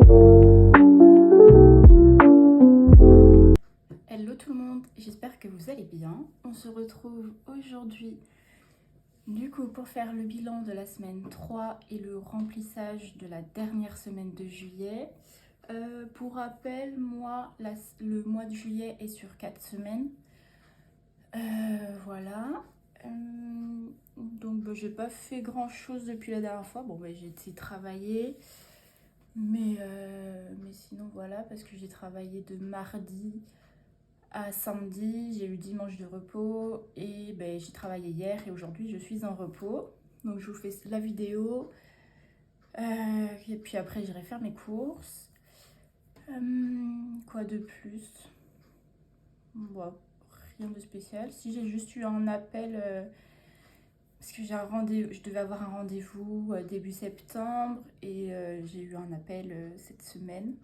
Hello tout le monde, j'espère que vous allez bien. On se retrouve aujourd'hui du coup pour faire le bilan de la semaine 3 et le remplissage de la dernière semaine de juillet. Pour rappel, le mois de juillet est sur 4 semaines. Voilà. Donc j'ai pas fait grand chose depuis la dernière fois. Bon, j'ai essayé de travailler. Mais sinon voilà, parce que j'ai travaillé de mardi à samedi, j'ai eu dimanche de repos et j'ai travaillé hier et aujourd'hui je suis en repos. Donc je vous fais la vidéo et puis après j'irai faire mes courses. Quoi de plus? Bon, rien de spécial. Si j'ai juste eu un appel parce que j'ai un rendez-vous, je devais avoir un rendez-vous début septembre et j'ai eu un appel cette semaine.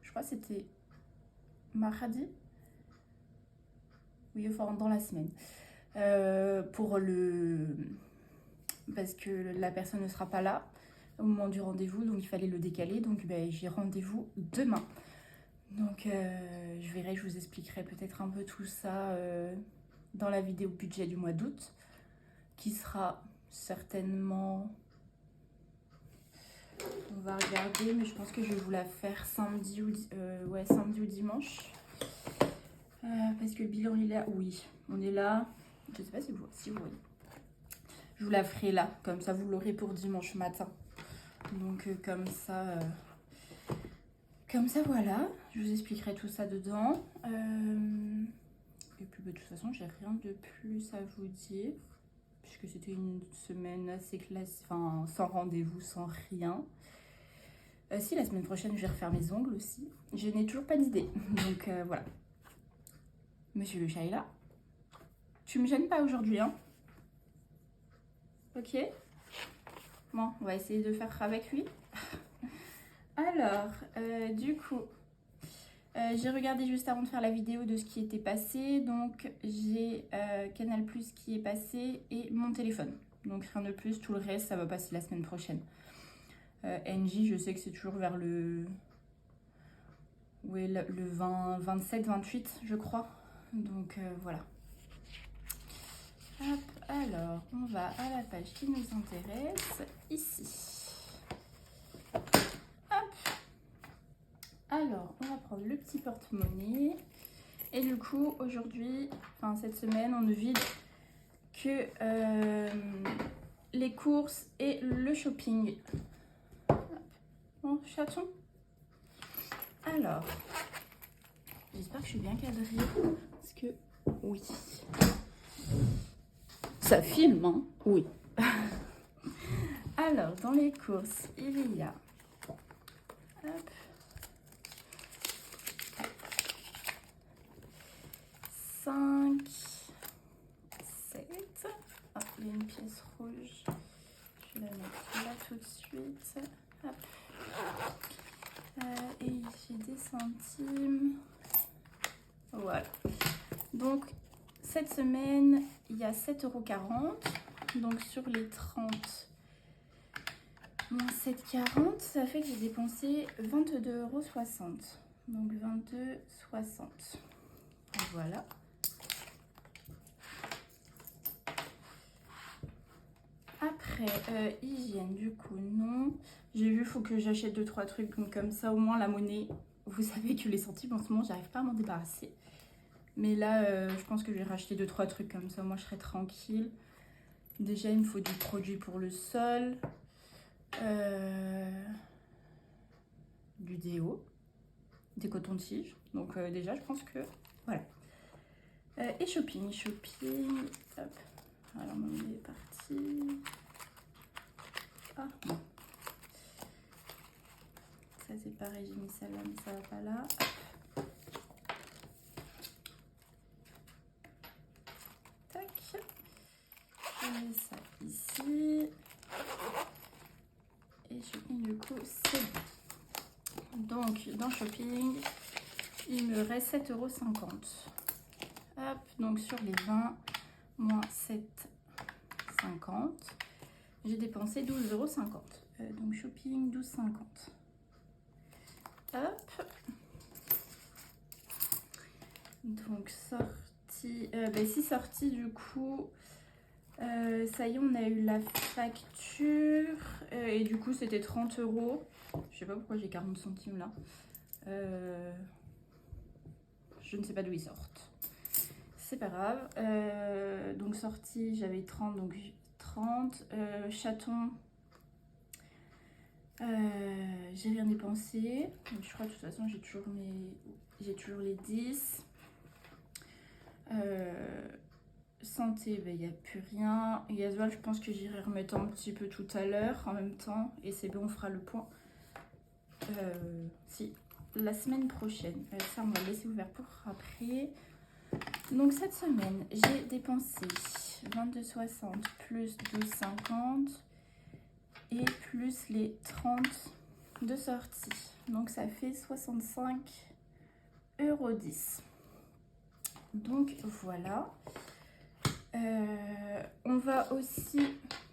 Je crois que c'était mardi. Oui, enfin dans la semaine. Parce que la personne ne sera pas là au moment du rendez-vous, donc il fallait le décaler. Donc j'ai rendez-vous demain. Donc je verrai, je vous expliquerai peut-être un peu tout ça dans la vidéo budget du mois d'août, qui sera certainement... On va regarder, mais je pense que je vais vous la faire samedi ou dimanche. Parce que le bilan il est là, oui, on est là. Je sais pas si vous voyez. Je vous la ferai là, comme ça vous l'aurez pour dimanche matin. Donc comme ça voilà, je vous expliquerai tout ça dedans. Et puis de toute façon, j'ai rien de plus à vous dire, puisque c'était une semaine assez classique, enfin sans rendez-vous, sans rien. Si la semaine prochaine, je vais refaire mes ongles aussi. Je n'ai toujours pas d'idée, donc voilà. Monsieur le chat est là. Tu me gênes pas aujourd'hui, hein? Ok. Bon, on va essayer de faire avec lui. Alors, du coup, j'ai regardé juste avant de faire la vidéo de ce qui était passé. Donc, j'ai Canal+ qui est passé et mon téléphone. Donc, rien de plus. Tout le reste, ça va passer la semaine prochaine. NJ, je sais que c'est toujours vers le 20, 27, 28, je crois. Donc, voilà. Hop, alors, on va à la page qui nous intéresse, ici. Hop. Alors, on va prendre le petit porte-monnaie. Et du coup, aujourd'hui, enfin cette semaine, on ne vide que les courses et le shopping. Bon, chaton. Alors, j'espère que je suis bien cadrée. Parce que, oui. Ça filme, hein? Oui. Alors, dans les courses, il y a... Hop. 5, 7. Ah, il y a une pièce rouge. Je vais la mettre là tout de suite. Hop. Et ici des centimes. Voilà. Donc, cette semaine, il y a 7,40 €. Donc, sur les 30, moins 7,40 €, ça fait que j'ai dépensé 22,60 €. Donc, 22,60 €. Voilà. Après, hygiène, du coup, non. J'ai vu, il faut que j'achète 2-3 trucs. Donc, comme ça, au moins, la monnaie, vous savez que les centimes, en ce moment, j'arrive pas à m'en débarrasser. Mais là, je pense que je vais racheter 2-3 trucs comme ça. Moi, je serai tranquille. Déjà, il me faut du produit pour le sol. Du déo. Des cotons-tiges. Donc, déjà, je pense que... Voilà. Et shopping. Shopping. Hop. Alors, mon monnaie est partie. Ah, non. Ça, c'est pareil. J'ai mis ça là, mais ça va pas là. Hop. Tac. Je mets ça ici. Et shopping, du coup, c'est bon. Donc, dans shopping, il me reste 7,50 €. Hop, donc sur les 20, moins 7,50 €, j'ai dépensé 12,50 €. Donc shopping, 12,50 €. Hop. Donc sortie, si sortie du coup, ça y est, on a eu la facture et du coup c'était 30 €. Je sais pas pourquoi j'ai 40 centimes là. Je ne sais pas d'où ils sortent. C'est pas grave. Donc sortie, j'avais 30, donc 30. Chaton, j'ai rien dépensé. Donc, je crois de toute façon j'ai toujours les 10. Santé, il n'y a plus rien. Gasoil, je pense que j'irai remettre un petit peu tout à l'heure en même temps. Et c'est bon, on fera le point. Si, la semaine prochaine. Ça, on va le laisser ouvert pour après. Donc cette semaine, j'ai dépensé 22,60 plus 12,50 et plus les 30 de sortie. Donc ça fait 65,10 €. Donc voilà. On va aussi,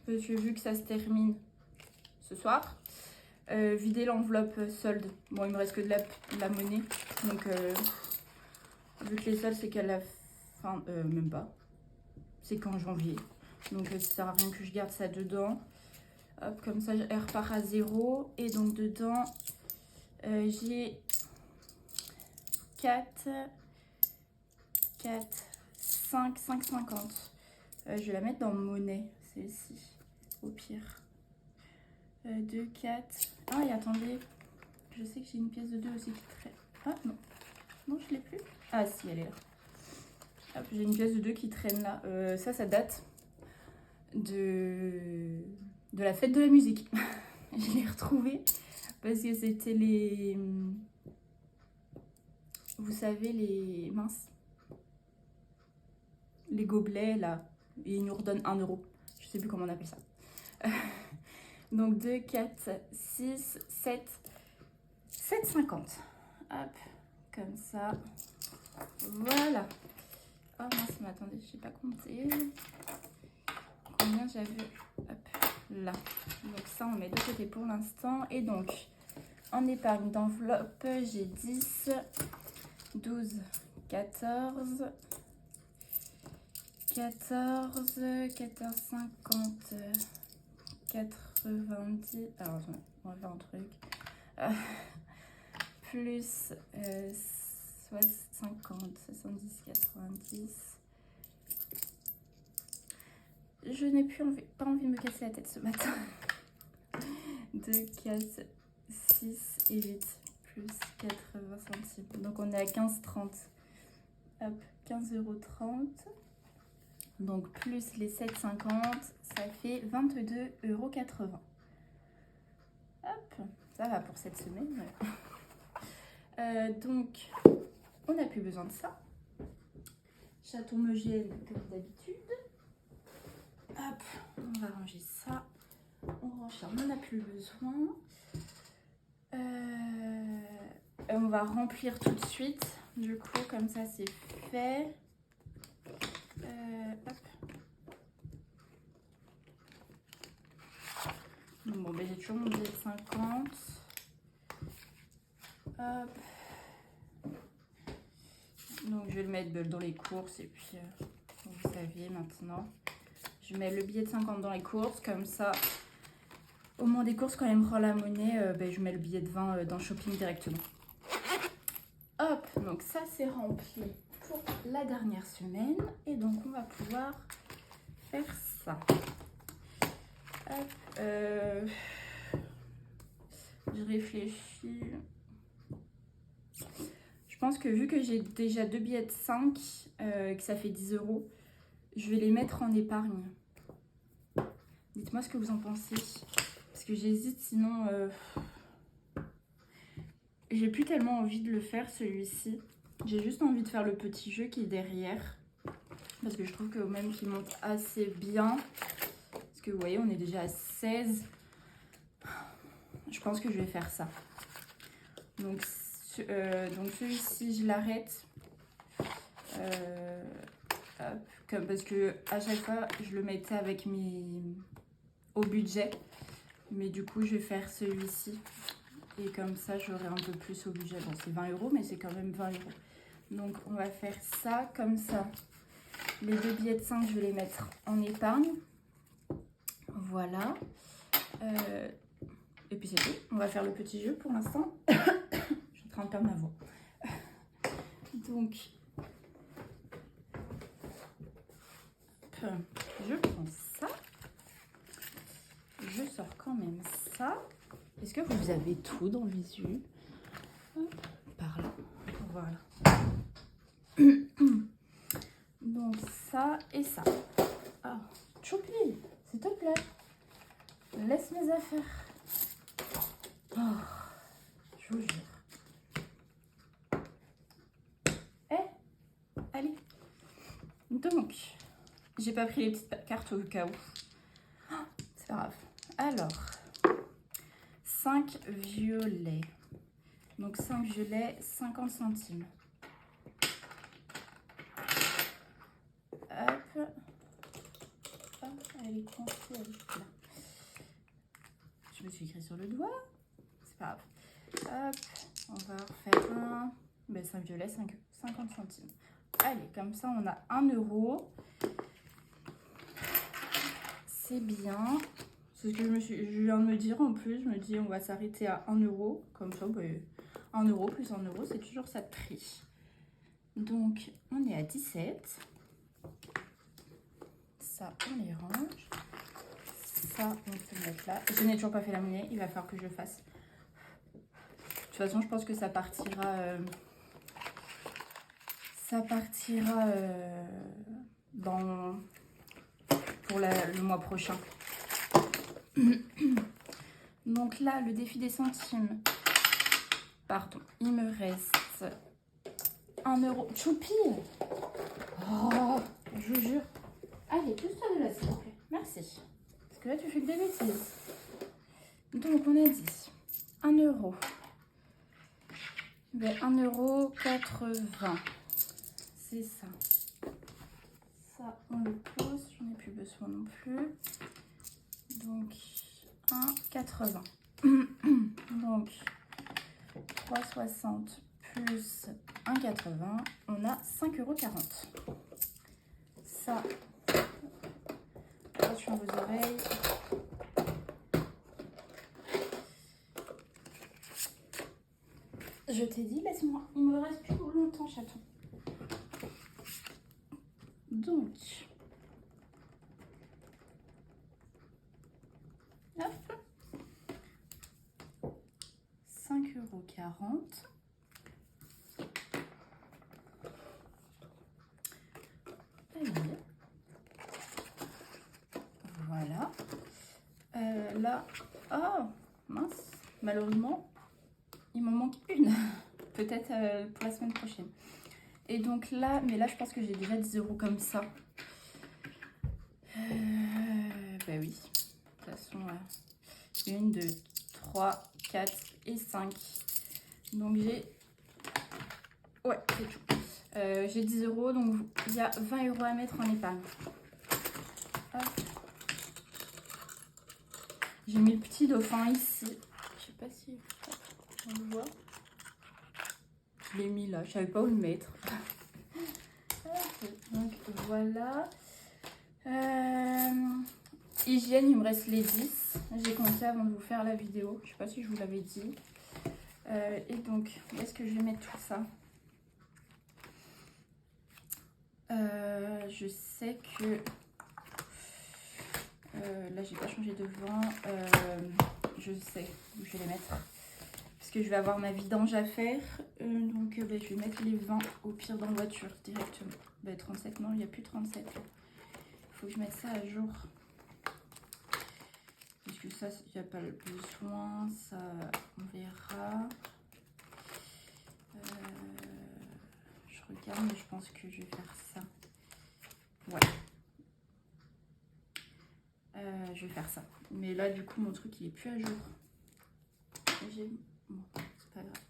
parce que vu que ça se termine ce soir, vider l'enveloppe solde. Bon, il me reste que de la monnaie. Donc vu que les soldes c'est qu'à la fin, même pas. C'est qu'en janvier. Donc ça sert à rien que je garde ça dedans. Hop, comme ça elle repart à 0. Et donc dedans, j'ai 5,50. Je vais la mettre dans monnaie, celle-ci, au pire. 2, 4. Ah, et attendez, je sais que j'ai une pièce de 2 aussi qui traîne. Ah, non. Non, je l'ai plus. Ah, si, elle est là. Hop, j'ai une pièce de 2 qui traîne là. Ça date de la fête de la musique. Je l'ai retrouvée parce que c'était les... Vous savez, les... Mince. Les gobelets, là. Et ils nous redonnent 1 €. Je sais plus comment on appelle ça. Donc 2, 4, 6, 7, 7,50. Hop, comme ça. Voilà. Oh mince, mais attendez, je sais pas compter. Combien j'avais? Hop, là. Donc ça, on met de côté pour l'instant. Et donc, en épargne d'enveloppe, j'ai 10, 12, 14, 14, 14, 50, 90. Alors, on va faire un truc. Plus 50, 70, 90. Je n'ai pas envie de me casser la tête ce matin. 2, 4, 6 et 8 plus 80 centimes. Donc on est à 15,30. Hop, 15,30 €. Donc plus les 7,50, ça fait 22,80 €. Hop, ça va pour cette semaine. Donc, on n'a plus besoin de ça. Chaton me gêne comme d'habitude. Hop, on va ranger ça. On renferme, on n'a plus besoin. On va remplir tout de suite. Du coup, comme ça, c'est fait. Hop. Bon, ben j'ai toujours mon billet de 50. Hop. Donc je vais le mettre dans les courses et puis vous savez maintenant. Je mets le billet de 50 dans les courses, comme ça au moment des courses quand elle me rend la monnaie, je mets le billet de 20 dans le shopping directement. Hop, donc ça c'est rempli pour la dernière semaine et donc on va pouvoir faire ça. Hop, je réfléchis. Je pense que vu que j'ai déjà 2 billets de 5, que ça fait 10 €, je vais les mettre en épargne. Dites-moi ce que vous en pensez. Parce que j'hésite, sinon... j'ai plus tellement envie de le faire, celui-ci. J'ai juste envie de faire le petit jeu qui est derrière. Parce que je trouve que même qu'il monte assez bien. Parce que vous voyez, on est déjà à 16. Je pense que je vais faire ça. Donc celui-ci, je l'arrête. Parce que à chaque fois, je le mettais avec au budget. Mais du coup, je vais faire celui-ci. Et comme ça, j'aurai un peu plus au budget. Bon, c'est 20 €, mais c'est quand même 20 €. Donc, on va faire ça comme ça. Les 2 billets de 5, je vais les mettre en épargne. Voilà. Et puis c'est tout. On va faire le petit jeu pour l'instant. Je suis en train de perdre ma voix. Donc, je prends ça. Je sors quand même ça. Est-ce que vous avez tout dans le visu? Par là. Voilà. Donc ça et ça. Ah, Choupi, s'il te plaît. Laisse mes affaires. Oh, je vous jure. Allez. Donc, j'ai pas pris les petites cartes au cas où. Oh, c'est pas grave. Alors, 5 violets. Donc 5 violets, 50 centimes. Hop. Hop, elle est coincée, elle est là. Je me suis écrit sur le doigt. C'est pas grave. Hop, on va refaire un. Ben, 5 violets, 50 centimes. Allez, comme ça, on a 1 €. C'est bien. C'est ce que je viens de me dire en plus. Je me dis, on va s'arrêter à 1 €. Comme ça, ben, 1 € plus 1 €, c'est toujours ça de prix. Donc, on est à 17. Ça, on les range. Ça, on peut le mettre là. Je n'ai toujours pas fait la monnaie. Il va falloir que je le fasse. De toute façon, je pense que ça partira... pour le mois prochain. Donc là, le défi des centimes. Pardon, il me reste 1 €. Choupi! Oh, je vous jure. Allez, pousse-toi de là, s'il te plaît. Merci. Parce que là, tu fais que des bêtises. Donc, on a dit 1 €. Ben, 1,80 €. C'est ça. Ça, on le pose. J'en ai plus besoin non plus. Donc, 1,80 €. Donc, 3,60 plus 1,80 €. On a 5,40 €. Ça, attention à vos oreilles. Je t'ai dit, laisse-moi. Il me reste plus longtemps, chaton. Donc, hop, 5,40 €. Allez. Voilà. Là, oh, mince, malheureusement, il m'en manque une. Peut-être pour la semaine prochaine. Et donc là, mais là, je pense que j'ai déjà 10 € comme ça. Bah oui. De toute façon, 1, 2, 3, 4 et 5. Donc j'ai... Ouais, c'est tout. J'ai 10 €, donc il y a 20 € à mettre en épargne. J'ai mis le petit dauphin ici. Je sais pas si on le voit. Je l'ai mis là, je savais pas où le mettre. Donc voilà. Hygiène, il me reste les 10. J'ai compté avant de vous faire la vidéo. Je sais pas si je vous l'avais dit. Et donc, où est-ce que je vais mettre tout ça? Je sais que... là, j'ai pas changé de vent. Je sais où je vais les mettre. Parce que je vais avoir ma vidange à faire. Donc, je vais mettre les 20 au pire dans la voiture directement. 37, non, il n'y a plus 37. Il faut que je mette ça à jour. Parce que ça, il n'y a pas le besoin. Ça, on verra. Je regarde, mais je pense que je vais faire ça. Ouais. Je vais faire ça. Mais là, du coup, mon truc, il est plus à jour. Bon, c'est pas grave.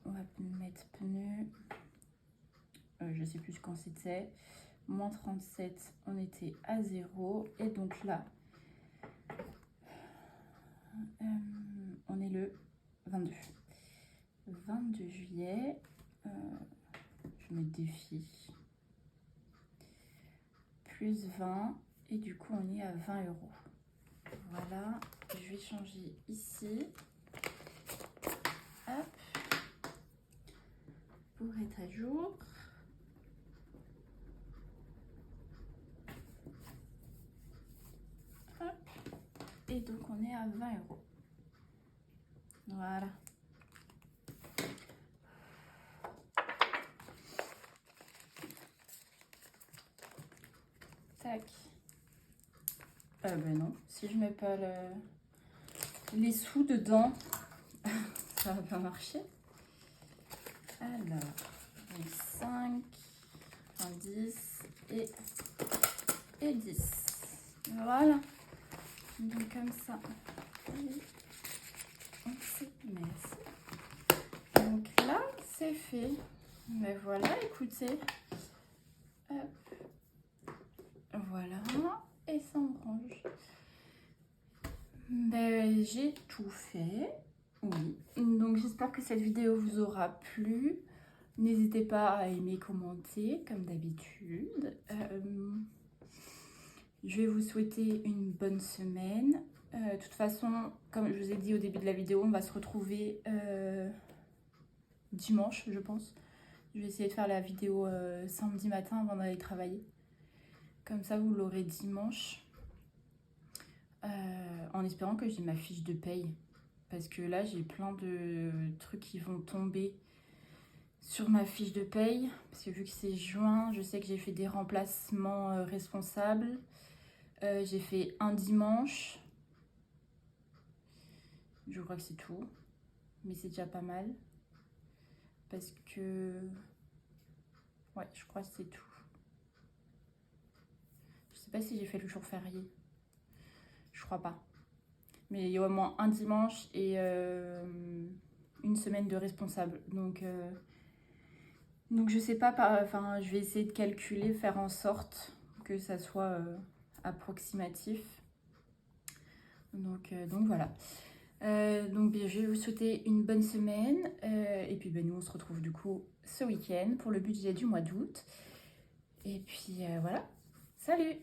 On va mettre pneus. Je sais plus quand c'était. Moins 37, on était à 0. Et donc là, 22. 22 juillet. Je mets défi. Plus 20. Et du coup, on est à 20 €. Voilà. Je vais changer ici. Hop. Pour être à jour. Hop. Et donc, on est à 20 €. Voilà. Tac. Ben non, si je mets pas les sous dedans, ça va pas marcher. Alors, 5, 10 et 10. Voilà. Donc comme ça, on s'y met. Donc là, c'est fait. Mais voilà, écoutez. Hop. Voilà. Et ça me range. Ben, j'ai tout fait. Oui. Donc j'espère que cette vidéo vous aura plu. N'hésitez pas à aimer, commenter, comme d'habitude. Je vais vous souhaiter une bonne semaine. De toute façon, comme je vous ai dit au début de la vidéo, on va se retrouver dimanche, je pense. Je vais essayer de faire la vidéo samedi matin avant d'aller travailler. Comme ça, vous l'aurez dimanche. En espérant que j'ai ma fiche de paye. Parce que là, j'ai plein de trucs qui vont tomber sur ma fiche de paye. Parce que vu que c'est juin, je sais que j'ai fait des remplacements responsables. J'ai fait un dimanche. Je crois que c'est tout. Mais c'est déjà pas mal. Parce que... ouais, je crois que c'est tout. Je sais pas si j'ai fait le jour férié. Je crois pas. Mais il y a au moins un dimanche et une semaine de responsable. Donc je sais pas, enfin je vais essayer de calculer, faire en sorte que ça soit approximatif. Donc voilà. Donc bien, je vais vous souhaiter une bonne semaine. Et puis nous on se retrouve du coup ce week-end pour le budget du mois d'août. Et puis voilà. Salut!